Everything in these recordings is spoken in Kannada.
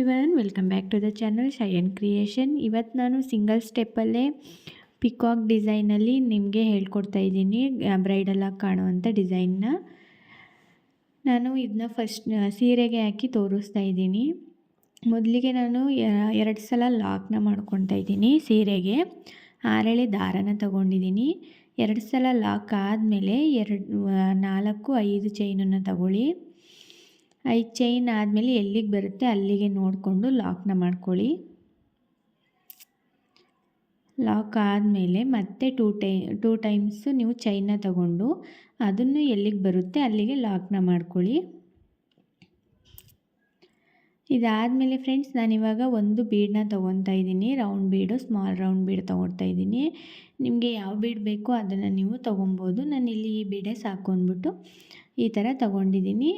Everyone, welcome back to the channel shine creation. ಇವತ್ತು ನಾನು ಸಿಂಗಲ್ ಸ್ಟೆಪ್ಪಲ್ಲೇ ಪಿಕಾಕ್ ಡಿಸೈನಲ್ಲಿ ನಿಮಗೆ ಹೇಳ್ಕೊಡ್ತಾ ಇದ್ದೀನಿ. ಬ್ರೈಡಲಾಗಿ ಕಾಣುವಂಥ ಡಿಸೈನ್ನ ನಾನು ಇದನ್ನ ಫಸ್ಟ್ ಸೀರೆಗೆ ಹಾಕಿ ತೋರಿಸ್ತಾ ಇದ್ದೀನಿ. ಮೊದಲಿಗೆ ನಾನು 2 ಸಲ ಲಾಕ್ನ ಮಾಡ್ಕೊತಾ ಇದ್ದೀನಿ. ಸೀರೆಗೆ 6 ಎಳೆ ದಾರನ ತಗೊಂಡಿದ್ದೀನಿ. 2 ಸಲ ಲಾಕ್ ಆದಮೇಲೆ 4-5 ಚೈನನ್ನು ತಗೊಳ್ಳಿ. 5 ಚೈನ್ ಆದಮೇಲೆ ಎಲ್ಲಿಗೆ ಬರುತ್ತೆ ಅಲ್ಲಿಗೆ ನೋಡಿಕೊಂಡು ಲಾಕ್ನ ಮಾಡ್ಕೊಳ್ಳಿ. ಲಾಕ್ ಆದಮೇಲೆ ಮತ್ತೆ 2 ಟೈಮ್ಸು ನೀವು ಚೈನ್ನ ತಗೊಂಡು ಅದನ್ನು ಎಲ್ಲಿಗೆ ಬರುತ್ತೆ ಅಲ್ಲಿಗೆ ಲಾಕ್ನ ಮಾಡ್ಕೊಳ್ಳಿ. ಇದಾದಮೇಲೆ ಫ್ರೆಂಡ್ಸ್, ನಾನಿವಾಗ ಒಂದು ಬೀಡನ್ನ ತೊಗೊತಾ ಇದ್ದೀನಿ. ರೌಂಡ್ ಬೀಡು, ಸ್ಮಾಲ್ ರೌಂಡ್ ಬೀಡ್ ತೊಗೊಳ್ತಾ ಇದ್ದೀನಿ. ನಿಮಗೆ ಯಾವ ಬೀಡ್ ಬೇಕೋ ಅದನ್ನು ನೀವು ತೊಗೊಬೋದು. ನಾನು ಇಲ್ಲಿ ಈ ಬೀಡೇ ಸಾಕು ಅಂದ್ಬಿಟ್ಟು ಈ ಥರ ತೊಗೊಂಡಿದ್ದೀನಿ.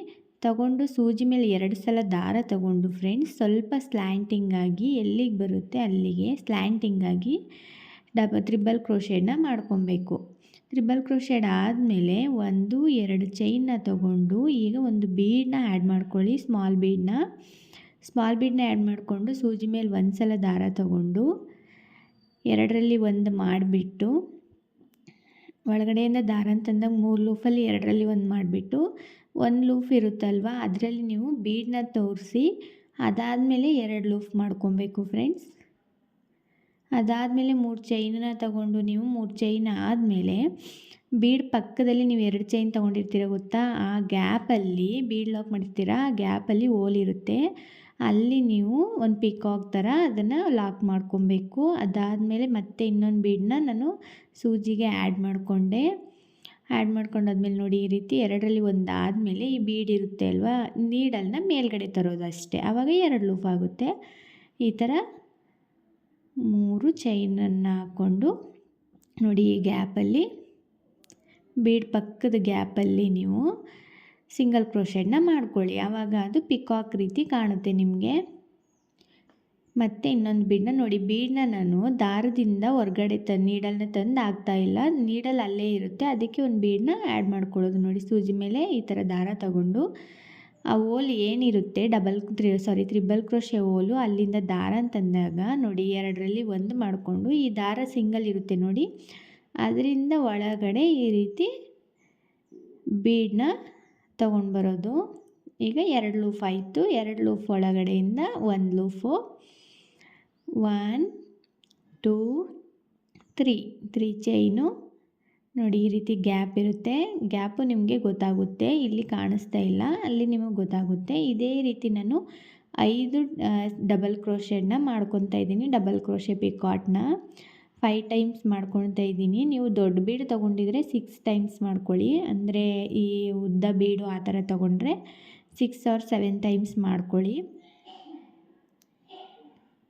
ತಗೊಂಡು ಸೂಜಿ ಮೇಲೆ 2 ಸಲ ದಾರ ತಗೊಂಡು ಫ್ರೆಂಡ್ಸ್, ಸ್ವಲ್ಪ ಸ್ಲ್ಯಾಂಟಿಂಗಾಗಿ ಎಲ್ಲಿಗೆ ಬರುತ್ತೆ ಅಲ್ಲಿಗೆ ಸ್ಲ್ಯಾಂಟಿಂಗಾಗಿ ತ್ರಿಬಲ್ ಕ್ರೋಶೆಡ್ನ ಮಾಡ್ಕೊಬೇಕು. ತ್ರಿಬಲ್ ಕ್ರೋಶೆಡ್ ಆದಮೇಲೆ 1-2 ಚೈನ್ನ ತಗೊಂಡು ಈಗ ಒಂದು ಬೀಡನ್ನ ಆ್ಯಡ್ ಮಾಡ್ಕೊಳ್ಳಿ. ಸ್ಮಾಲ್ ಬೀಡನ್ನ ಆ್ಯಡ್ ಮಾಡಿಕೊಂಡು ಸೂಜಿ ಮೇಲೆ 1 ಸಲ ದಾರ ತಗೊಂಡು 2ರಲ್ಲಿ 1 ಮಾಡಿಬಿಟ್ಟು ಒಳಗಡೆಯಿಂದ ದಾರ ತಂದಾಗ 3 ಲೂಫಲ್ಲಿ 2ರಲ್ಲಿ 1 ಮಾಡಿಬಿಟ್ಟು 1 ಲೂಫ್ ಇರುತ್ತಲ್ವ ಅದರಲ್ಲಿ ನೀವು ಬೀಡನ್ನ ತೋರಿಸಿ ಅದಾದಮೇಲೆ 2 ಲೂಫ್ ಮಾಡ್ಕೊಬೇಕು ಫ್ರೆಂಡ್ಸ್. ಅದಾದಮೇಲೆ 3 ಚೈನನ್ನ ತಗೊಂಡು ನೀವು 3 ಚೈನ್ ಆದಮೇಲೆ ಬೀಡ್ ಪಕ್ಕದಲ್ಲಿ ನೀವು 2 ಚೈನ್ ತೊಗೊಂಡಿರ್ತೀರ ಗೊತ್ತಾ, ಆ ಗ್ಯಾಪಲ್ಲಿ ಬೀಡ್ ಲಾಕ್ ಮಾಡಿರ್ತೀರ, ಆ ಗ್ಯಾಪಲ್ಲಿ ಹೋಲ್ ಇರುತ್ತೆ, ಅಲ್ಲಿ ನೀವು ಒಂದು ಪಿಕಾಕ್ ಥರ ಅದನ್ನು ಲಾಕ್ ಮಾಡ್ಕೊಬೇಕು. ಅದಾದಮೇಲೆ ಮತ್ತೆ ಇನ್ನೊಂದು ಬೀಡನ್ನ ನಾನು ಸೂಜಿಗೆ ಆ್ಯಡ್ ಮಾಡ್ಕೊಂಡಾದ್ಮೇಲೆ ನೋಡಿ ಈ ರೀತಿ 2ರಲ್ಲಿ 1 ಆದಮೇಲೆ ಈ ಬೀಡ್ ಇರುತ್ತೆ ಅಲ್ವಾ, ನೀಡಲ್ನ ಮೇಲ್ಗಡೆ ತರೋದು ಅಷ್ಟೇ, ಆವಾಗ 2 ಲೂಫ್ ಆಗುತ್ತೆ. ಈ ಥರ 3 ಚೈನನ್ನು ಹಾಕ್ಕೊಂಡು ನೋಡಿ ಈ ಗ್ಯಾಪಲ್ಲಿ ಬೀಡ್ ಪಕ್ಕದ ಗ್ಯಾಪಲ್ಲಿ ನೀವು ಸಿಂಗಲ್ ಕ್ರೋಶೆಡ್ನ ಮಾಡ್ಕೊಳ್ಳಿ. ಆವಾಗ ಅದು ಪಿಕಾಕ್ ರೀತಿ ಕಾಣುತ್ತೆ ನಿಮಗೆ. ಮತ್ತು ಇನ್ನೊಂದು ಬೀಡನ್ನ ನೋಡಿ, ಬೀಡನ್ನ ನಾನು ದಾರದಿಂದ ಹೊರಗಡೆ ನೀಡಲ್ನ ತಂದು ಹಾಕ್ತಾಯಿಲ್ಲ, ನೀಡಲ್ ಅಲ್ಲೇ ಇರುತ್ತೆ, ಅದಕ್ಕೆ ಒಂದು ಬೀಡನ್ನ ಆ್ಯಡ್ ಮಾಡ್ಕೊಳ್ಳೋದು. ನೋಡಿ ಸೂಜಿ ಮೇಲೆ ಈ ಥರ ದಾರ ತಗೊಂಡು ಆ ಹೋಲ್ ಏನಿರುತ್ತೆ ತ್ರಿಬಲ್ ಕ್ರೋಶೆ ಹೋಲು, ಅಲ್ಲಿಂದ ದಾರ ತಂದಾಗ ನೋಡಿ 2ರಲ್ಲಿ 1 ಮಾಡಿಕೊಂಡು ಈ ದಾರ ಸಿಂಗಲ್ ಇರುತ್ತೆ ನೋಡಿ, ಅದರಿಂದ ಒಳಗಡೆ ಈ ರೀತಿ ಬೀಡನ್ನ ತೊಗೊಂಡು ಬರೋದು. ಈಗ 2 ಲೂಫ್ ಆಯಿತು. 2 ಲೂಫ್ ಒಳಗಡೆಯಿಂದ 1 ಲೂಫು, 1 2 3 ಚೈನು ನೋಡಿ ಈ ರೀತಿ ಗ್ಯಾಪ್ ಇರುತ್ತೆ. ಗ್ಯಾಪು ನಿಮಗೆ ಗೊತ್ತಾಗುತ್ತೆ, ಇಲ್ಲಿ ಕಾಣಿಸ್ತಾ ಇಲ್ಲ, ಅಲ್ಲಿ ನಿಮಗೆ ಗೊತ್ತಾಗುತ್ತೆ. ಇದೇ ರೀತಿ ನಾನು 5 ಡಬಲ್ ಕ್ರೋಶೆಡ್ನ ಮಾಡ್ಕೊತಾ ಇದ್ದೀನಿ. ಡಬಲ್ ಕ್ರೋಶೆ ಪಿಕಾಟ್ನ 5 ಟೈಮ್ಸ್ ಮಾಡ್ಕೊತಾ ಇದ್ದೀನಿ. ನೀವು ದೊಡ್ಡ ಬೀಡು ತೊಗೊಂಡಿದ್ರೆ 6 ಟೈಮ್ಸ್ ಮಾಡ್ಕೊಳ್ಳಿ, ಅಂದರೆ ಈ ಉದ್ದ ಬೀಡು ಆ ಥರ ತೊಗೊಂಡ್ರೆ 6 or 7 ಟೈಮ್ಸ್ ಮಾಡ್ಕೊಳ್ಳಿ.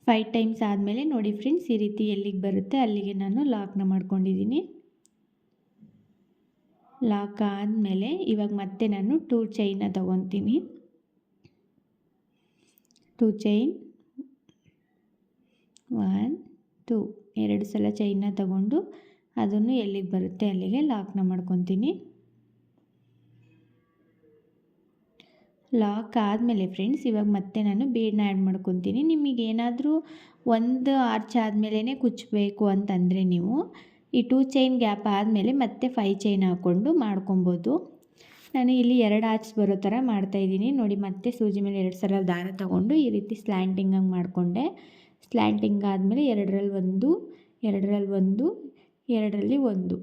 5 ಟೈಮ್ಸ್ ಆದಮೇಲೆ ನೋಡಿ ಫ್ರೆಂಡ್ಸ್, ಈ ರೀತಿ ಎಲ್ಲಿಗೆ ಬರುತ್ತೆ ಅಲ್ಲಿಗೆ ನಾನು ಲಾಕ್ನ ಮಾಡ್ಕೊಂಡಿದ್ದೀನಿ. ಲಾಕ್ ಆದಮೇಲೆ ಇವಾಗ ಮತ್ತೆ ನಾನು 2 ಚೈನ್ನ ತೊಗೊತೀನಿ. 2 ಚೈನ್ 1 2 2 ಸಲ ಚೈನ್ನ ತಗೊಂಡು ಅದನ್ನು ಎಲ್ಲಿಗೆ ಬರುತ್ತೆ ಅಲ್ಲಿಗೆ ಲಾಕ್ನ ಮಾಡ್ಕೊತೀನಿ. ಲಾಕ್ ಆದಮೇಲೆ ಫ್ರೆಂಡ್ಸ್, ಇವಾಗ ಮತ್ತೆ ನಾನು ಬೀಡನ್ನ ಆ್ಯಡ್ ಮಾಡ್ಕೊತೀನಿ. ನಿಮಗೇನಾದರೂ 1 ಆರ್ಚ್ ಆದಮೇಲೆ ಕುಚ್ಚಬೇಕು ಅಂತಂದರೆ ನೀವು ಈ 2 ಚೈನ್ ಗ್ಯಾಪ್ ಆದಮೇಲೆ ಮತ್ತೆ 5 ಚೈನ್ ಹಾಕ್ಕೊಂಡು ಮಾಡ್ಕೊಬೋದು. ನಾನು ಇಲ್ಲಿ 2 ಆರ್ಚ್ ಬರೋ ಥರ ಮಾಡ್ತಾಯಿದ್ದೀನಿ. ನೋಡಿ ಮತ್ತೆ ಸೂಜಿ ಮೇಲೆ 2 ಸಲ ದಾರ ತಗೊಂಡು ಈ ರೀತಿ ಸ್ಲ್ಯಾಂಟಿಂಗಾಗಿ ಮಾಡಿಕೊಂಡೆ. ಸ್ಲ್ಯಾಂಟಿಂಗ್ ಆದಮೇಲೆ 2ರಲ್ಲಿ 1 2ರಲ್ಲಿ 1 2ರಲ್ಲಿ 1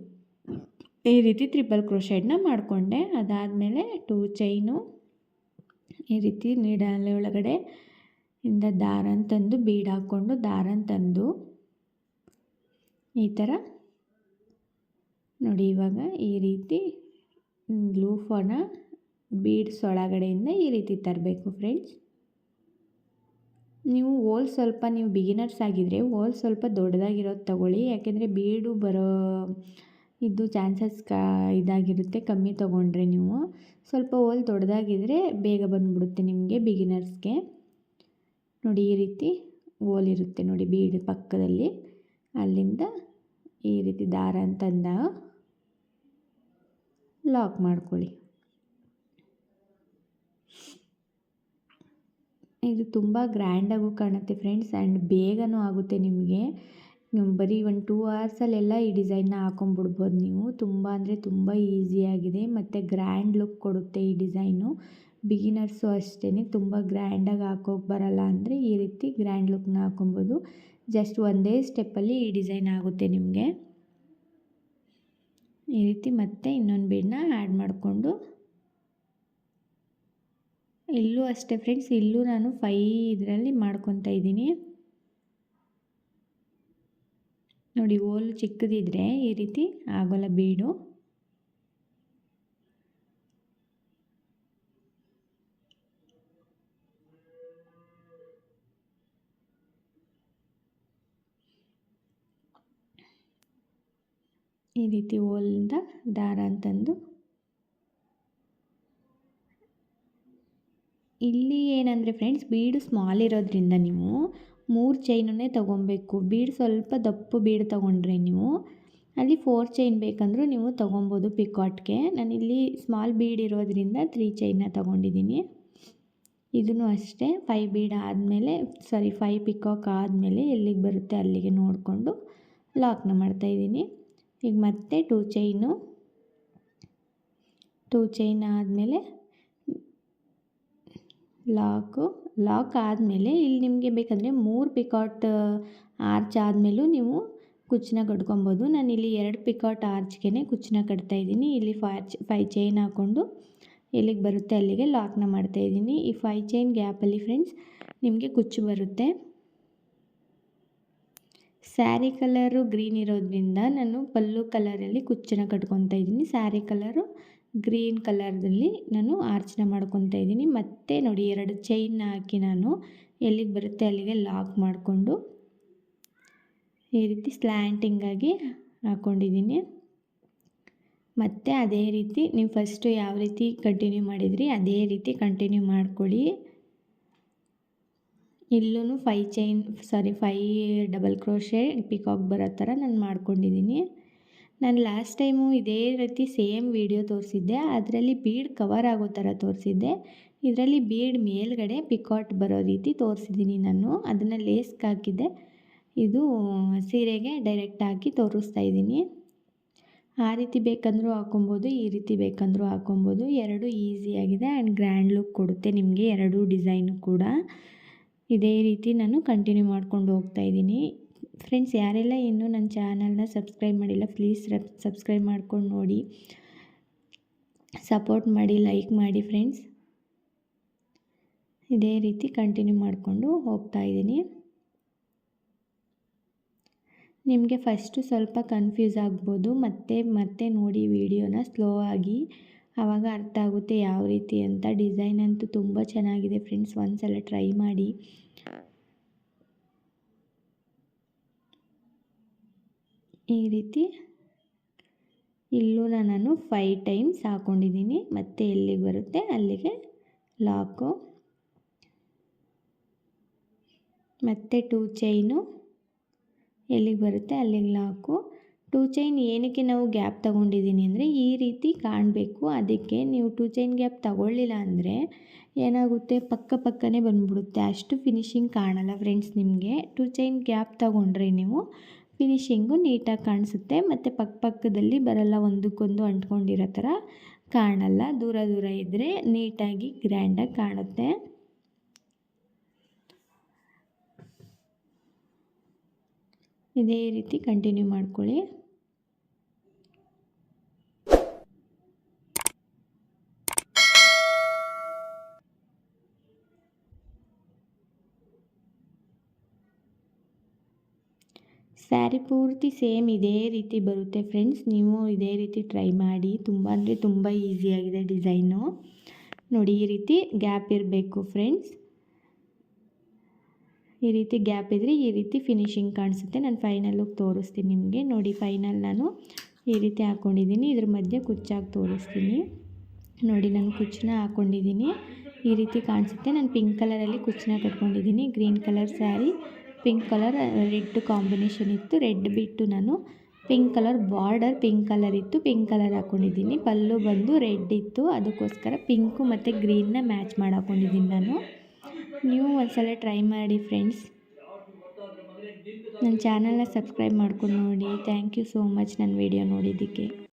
ಈ ರೀತಿ ತ್ರಿಬಲ್ ಕ್ರೋಶೆಡ್ನ ಮಾಡಿಕೊಂಡೆ. ಅದಾದಮೇಲೆ 2 ಚೈನು ಈ ರೀತಿ ನೀಡಲ್ ಒಳಗಡೆ ಇಂದ ದಾರನ ತಂದು ಬೀಡ್ ಹಾಕ್ಕೊಂಡು ದಾರನ ತಂದು ಈ ಥರ ನೋಡಿ ಇವಾಗ ಈ ರೀತಿ ಲೂಫನ್ನು ಬೀಡ್ಸ್ ಒಳಗಡೆಯಿಂದ ಈ ರೀತಿ ತರಬೇಕು ಫ್ರೆಂಡ್ಸ್. ನೀವು ಹೋಲ್ ಸ್ವಲ್ಪ, ನೀವು ಬಿಗಿನರ್ಸ್ ಆಗಿದ್ದರೆ ಹೋಲ್ ಸ್ವಲ್ಪ ದೊಡ್ಡದಾಗಿರೋದು ತಗೊಳ್ಳಿ, ಯಾಕೆಂದರೆ ಬೀಡು ಬರೋ ಇದು ಚಾನ್ಸಸ್ ಇದಾಗಿರುತ್ತೆ. ಕಮ್ಮಿ ತೊಗೊಂಡ್ರೆ ನೀವು ಸ್ವಲ್ಪ ಹೋಲ್ ದೊಡ್ಡದಾಗಿದ್ದರೆ ಬೇಗ ಬಂದುಬಿಡುತ್ತೆ ನಿಮಗೆ ಬಿಗಿನರ್ಸ್ಗೆ. ನೋಡಿ ಈ ರೀತಿ ಹೋಲ್ ಇರುತ್ತೆ ನೋಡಿ ಬೀಡ್ ಪಕ್ಕದಲ್ಲಿ, ಅಲ್ಲಿಂದ ಈ ರೀತಿ ದಾರ ಅಂತಂದ ಲಾಕ್ ಮಾಡ್ಕೊಳ್ಳಿ. ಇದು ತುಂಬ ಗ್ರ್ಯಾಂಡಾಗೂ ಕಾಣುತ್ತೆ ಫ್ರೆಂಡ್ಸ್ ಆ್ಯಂಡ್ ಬೇಗನೂ ಆಗುತ್ತೆ ನಿಮಗೆ. ಬರೀ ಒಂದು 2 ಅವರ್ಸಲ್ಲೆಲ್ಲ ಈ ಡಿಸೈನ್ನ ಹಾಕೊಂಡ್ಬಿಡ್ಬೋದು ನೀವು. ತುಂಬ ಅಂದರೆ ತುಂಬ ಈಸಿಯಾಗಿದೆ ಮತ್ತು ಗ್ರ್ಯಾಂಡ್ ಲುಕ್ ಕೊಡುತ್ತೆ ಈ ಡಿಸೈನು. ಬಿಗಿನರ್ಸು ಅಷ್ಟೇ, ತುಂಬ ಗ್ರ್ಯಾಂಡಾಗಿ ಹಾಕೋಕೆ ಬರಲ್ಲ ಅಂದರೆ ಈ ರೀತಿ ಗ್ರ್ಯಾಂಡ್ ಲುಕ್ನ ಹಾಕೊಬೋದು. ಜಸ್ಟ್ ಒಂದೇ ಸ್ಟೆಪ್ಪಲ್ಲಿ ಈ ಡಿಸೈನ್ ಆಗುತ್ತೆ ನಿಮಗೆ. ಈ ರೀತಿ ಮತ್ತೆ ಇನ್ನೊಂದು ಬೀಡನ್ನ ಆ್ಯಡ್ ಮಾಡಿಕೊಂಡು, ಇಲ್ಲೂ ಅಷ್ಟೇ ಫ್ರೆಂಡ್ಸ್, ಇಲ್ಲೂ ನಾನು 5 ಇದರಲ್ಲಿ ಮಾಡ್ಕೊತಾ ಇದ್ದೀನಿ. ನೋಡಿ, ಹೋಲ್ ಚಿಕ್ಕದಿದ್ರೆ ಈ ರೀತಿ ಆಗೋಲ್ಲ ಬೀಡು. ಈ ರೀತಿ ಹೋಲಿಂದ ದಾರ ಅಂತಂದು ಇಲ್ಲಿ ಏನಂದರೆ ಫ್ರೆಂಡ್ಸ್, ಬೀಡು ಸ್ಮಾಲ್ ಇರೋದ್ರಿಂದ ನೀವು 3 ಚೈನನ್ನೇ ತೊಗೊಬೇಕು. ಬೀಡು ಸ್ವಲ್ಪ ದಪ್ಪ ಬೀಡು ತೊಗೊಂಡ್ರೆ ನೀವು ಅಲ್ಲಿ 4 ಚೈನ್ ಬೇಕಂದ್ರೂ ನೀವು ತೊಗೊಬೋದು ಪಿಕಾಟ್ಗೆ. ನಾನಿಲ್ಲಿ ಸ್ಮಾಲ್ ಬೀಡ್ ಇರೋದ್ರಿಂದ 3 ಚೈನ್ನ ತೊಗೊಂಡಿದ್ದೀನಿ. ಇದೂ ಅಷ್ಟೇ 5 ಬೀಡ್ ಆದಮೇಲೆ 5 ಪಿಕಾಕ್ ಆದಮೇಲೆ ಎಲ್ಲಿಗೆ ಬರುತ್ತೆ ಅಲ್ಲಿಗೆ ನೋಡಿಕೊಂಡು ಲಾಕ್ನ ಮಾಡ್ತಾಯಿದ್ದೀನಿ. ಈಗ ಮತ್ತೆ 2 ಚೈನ್ ಆದಮೇಲೆ ಲಾಕ್ ಆದಮೇಲೆ ಇಲ್ಲಿ ನಿಮಗೆ ಬೇಕಂದರೆ 3 ಪಿಕಾಟ್ ಆರ್ಚ್ ಆದಮೇಲೂ ನೀವು ಕುಚ್ಚನ್ನ ಕಟ್ಕೊಬೋದು. ನಾನಿಲ್ಲಿ 2 ಪಿಕಾಟ್ ಆರ್ಚ್ಗೆ ಕುಚ್ಚನ್ನ ಕಟ್ತಾಯಿದ್ದೀನಿ. ಇಲ್ಲಿ 5 ಚೈನ್ ಹಾಕ್ಕೊಂಡು ಎಲ್ಲಿಗೆ ಬರುತ್ತೆ ಅಲ್ಲಿಗೆ ಲಾಕ್ನ ಮಾಡ್ತಾಯಿದ್ದೀನಿ. ಈ 5 ಚೈನ್ ಗ್ಯಾಪಲ್ಲಿ ಫ್ರೆಂಡ್ಸ್ ನಿಮಗೆ ಕುಚ್ಚು ಬರುತ್ತೆ. ಸ್ಯಾರಿ ಕಲರು ಗ್ರೀನ್ ಇರೋದ್ರಿಂದ ನಾನು ಪಲ್ಲು ಕಲರಲ್ಲಿ ಕುಚ್ಚನ್ನ ಕಟ್ಕೊತಾ ಇದ್ದೀನಿ. ಸ್ಯಾರಿ ಕಲರು ಗ್ರೀನ್ ಕಲರ್ದಲ್ಲಿ ನಾನು ಆರ್ಚನ್ನ ಮಾಡ್ಕೊತಾ ಇದ್ದೀನಿ. ಮತ್ತೆ ನೋಡಿ, 2 ಚೈನ್ನ ಹಾಕಿ ನಾನು ಎಲ್ಲಿಗೆ ಬರುತ್ತೆ ಅಲ್ಲಿಗೆ ಲಾಕ್ ಮಾಡಿಕೊಂಡು ಈ ರೀತಿ ಸ್ಲ್ಯಾಂಟಿಂಗಾಗಿ ಹಾಕ್ಕೊಂಡಿದ್ದೀನಿ. ಮತ್ತು ಅದೇ ರೀತಿ ನೀವು ಫಸ್ಟು ಯಾವ ರೀತಿ ಕಂಟಿನ್ಯೂ ಮಾಡಿದ್ರಿ ಅದೇ ರೀತಿ ಕಂಟಿನ್ಯೂ ಮಾಡ್ಕೊಳ್ಳಿ. ಇಲ್ಲೂ 5 ಡಬಲ್ ಕ್ರೋಶೆ ಪಿಕಾಕ್ ಬರೋ ಥರ ನಾನು ಮಾಡ್ಕೊಂಡಿದ್ದೀನಿ. ನಾನು ಲಾಸ್ಟ್ ಟೈಮು ಇದೇ ರೀತಿ ಸೇಮ್ ವಿಡಿಯೋ ತೋರಿಸಿದ್ದೆ. ಅದರಲ್ಲಿ ಬೀಡ್ ಕವರ್ ಆಗೋ ಥರ ತೋರಿಸಿದ್ದೆ. ಇದರಲ್ಲಿ ಬೀಡ್ ಮೇಲ್ಗಡೆ ಪಿಕಾಟ್ ಬರೋ ರೀತಿ ತೋರಿಸಿದ್ದೀನಿ ನಾನು. ಅದನ್ನು ಲೇಸ್ಗೆ ಹಾಕಿದ್ದೆ. ಇದು ಸೀರೆಗೆ ಡೈರೆಕ್ಟ್ ಹಾಕಿ ತೋರಿಸ್ತಾ ಇದ್ದೀನಿ. ಆ ರೀತಿ ಬೇಕಂದ್ರೂ ಹಾಕೊಬೋದು, ಈ ರೀತಿ ಬೇಕಂದ್ರೂ ಹಾಕೊಬೋದು. ಎರಡೂ ಈಸಿಯಾಗಿದೆ ಆ್ಯಂಡ್ ಗ್ರ್ಯಾಂಡ್ ಲುಕ್ ಕೊಡುತ್ತೆ ನಿಮಗೆ ಎರಡೂ ಡಿಸೈನು ಕೂಡ. ಇದೇ ರೀತಿ ನಾನು ಕಂಟಿನ್ಯೂ ಮಾಡ್ಕೊಂಡು ಹೋಗ್ತಾಯಿದ್ದೀನಿ. ಫ್ರೆಂಡ್ಸ್, ಯಾರೆಲ್ಲ ಇನ್ನೂ ನನ್ನ ಚಾನಲ್ನ ಸಬ್ಸ್ಕ್ರೈಬ್ ಮಾಡಿಲ್ಲ ಪ್ಲೀಸ್ ಸಬ್ಸ್ಕ್ರೈಬ್ ಮಾಡ್ಕೊಂಡು ನೋಡಿ, ಸಪೋರ್ಟ್ ಮಾಡಿ, ಲೈಕ್ ಮಾಡಿ ಫ್ರೆಂಡ್ಸ್. ಇದೇ ರೀತಿ ಕಂಟಿನ್ಯೂ ಮಾಡಿಕೊಂಡು ಹೋಗ್ತಾಯಿದ್ದೀನಿ. ನಿಮಗೆ ಫಸ್ಟು ಸ್ವಲ್ಪ ಕನ್ಫ್ಯೂಸ್ ಆಗ್ಬೋದು, ಮತ್ತೆ ನೋಡಿ ವಿಡಿಯೋನ ಸ್ಲೋ ಆಗಿ, ಆವಾಗ ಅರ್ಥ ಆಗುತ್ತೆ ಯಾವ ರೀತಿ ಅಂತ. ಡಿಸೈನ್ ಅಂತೂ ತುಂಬ ಚೆನ್ನಾಗಿದೆ ಫ್ರೆಂಡ್ಸ್, ಒಂದ್ಸಲ ಟ್ರೈ ಮಾಡಿ. ಈ ರೀತಿ ಇಲ್ಲೂ ನಾನು 5 ಟೈಮ್ಸ್ ಹಾಕ್ಕೊಂಡಿದ್ದೀನಿ. ಮತ್ತೆ ಎಲ್ಲಿಗೆ ಬರುತ್ತೆ ಅಲ್ಲಿಗೆ ಲಾಕು, ಮತ್ತು 2 ಚೈನು ಎಲ್ಲಿಗೆ ಬರುತ್ತೆ ಅಲ್ಲಿಗೆ ಲಾಕು. 2 ಚೈನ್ ಏನಕ್ಕೆ ನಾವು ಗ್ಯಾಪ್ ತೊಗೊಂಡಿದ್ದೀನಿ ಅಂದರೆ ಈ ರೀತಿ ಕಾಣಬೇಕು. ಅದಕ್ಕೆ ನೀವು 2 ಚೈನ್ ಗ್ಯಾಪ್ ತಗೊಳ್ಳಿಲ್ಲ ಅಂದರೆ ಏನಾಗುತ್ತೆ, ಪಕ್ಕನೇ ಬಂದುಬಿಡುತ್ತೆ, ಅಷ್ಟು ಫಿನಿಶಿಂಗ್ ಕಾಣಲ್ಲ ಫ್ರೆಂಡ್ಸ್ ನಿಮಗೆ. 2 ಚೈನ್ ಗ್ಯಾಪ್ ತಗೊಂಡ್ರೆ ನೀವು ಫಿನಿಶಿಂಗು ನೀಟಾಗಿ ಕಾಣಿಸುತ್ತೆ. ಮತ್ತು ಪಕ್ಕದಲ್ಲಿ ಬರಲ್ಲ, ಒಂದಕ್ಕೊಂದು ಅಂಟ್ಕೊಂಡಿರೋ ಥರ ಕಾಣಲ್ಲ. ದೂರ ಇದ್ದರೆ ನೀಟಾಗಿ ಗ್ರ್ಯಾಂಡಾಗಿ ಕಾಣುತ್ತೆ. ಇದೇ ರೀತಿ ಕಂಟಿನ್ಯೂ ಮಾಡ್ಕೊಳ್ಳಿ. ಸ್ಯಾರಿ ಪೂರ್ತಿ ಸೇಮ್ ಇದೇ ರೀತಿ ಬರುತ್ತೆ ಫ್ರೆಂಡ್ಸ್. ನೀವು ಇದೇ ರೀತಿ ಟ್ರೈ ಮಾಡಿ. ತುಂಬ ಅಂದರೆ ತುಂಬ ಈಸಿಯಾಗಿದೆ ಡಿಸೈನು. ನೋಡಿ, ಈ ರೀತಿ ಗ್ಯಾಪ್ ಇರಬೇಕು ಫ್ರೆಂಡ್ಸ್. ಈ ರೀತಿ ಗ್ಯಾಪ್ ಇದ್ದರೆ ಈ ರೀತಿ ಫಿನಿಶಿಂಗ್ ಕಾಣಿಸುತ್ತೆ. ನಾನು ಫೈನಲ್ ಲುಕ್ ತೋರಿಸ್ತೀನಿ ನಿಮಗೆ. ನೋಡಿ, ಫೈನಲ್ ನಾನು ಈ ರೀತಿ ಹಾಕ್ಕೊಂಡಿದ್ದೀನಿ. ಇದ್ರ ಮಧ್ಯೆ ಕುಚ್ಚಾಗಿ ತೋರಿಸ್ತೀನಿ. ನೋಡಿ, ನಾನು ಕುಚ್ಚನ್ನ ಹಾಕ್ಕೊಂಡಿದ್ದೀನಿ. ಈ ರೀತಿ ಕಾಣಿಸುತ್ತೆ. ನಾನು ಪಿಂಕ್ ಕಲರಲ್ಲಿ ಕುಚ್ಚನ್ನ ಕಟ್ಕೊಂಡಿದ್ದೀನಿ. Green colour sari, pink colour red combination ಇತ್ತು. ರೆಡ್ ಬಿಟ್ಟು ನಾನು pink colour border pink colour ಇತ್ತು, ಪಿಂಕ್ ಕಲರ್ ಹಾಕ್ಕೊಂಡಿದ್ದೀನಿ. ಪಲ್ಲು ಬಂದು ರೆಡ್ ಇತ್ತು, ಅದಕ್ಕೋಸ್ಕರ ಪಿಂಕು ಮತ್ತು ಗ್ರೀನ್ನ ಮ್ಯಾಚ್ ಮಾಡಿ ಹಾಕ್ಕೊಂಡಿದ್ದೀನಿ ನಾನು. ನೀವು ಒಂದ್ಸಲ ಟ್ರೈ ಮಾಡಿ ಫ್ರೆಂಡ್ಸ್. ನನ್ನ ಚಾನಲ್ನ ಸಬ್ಸ್ಕ್ರೈಬ್ ಮಾಡ್ಕೊಂಡು ನೋಡಿ. ಥ್ಯಾಂಕ್ ಯು ಸೋ ಮಚ್ ನನ್ನ ವಿಡಿಯೋ ನೋಡಿದ್ದಕ್ಕೆ.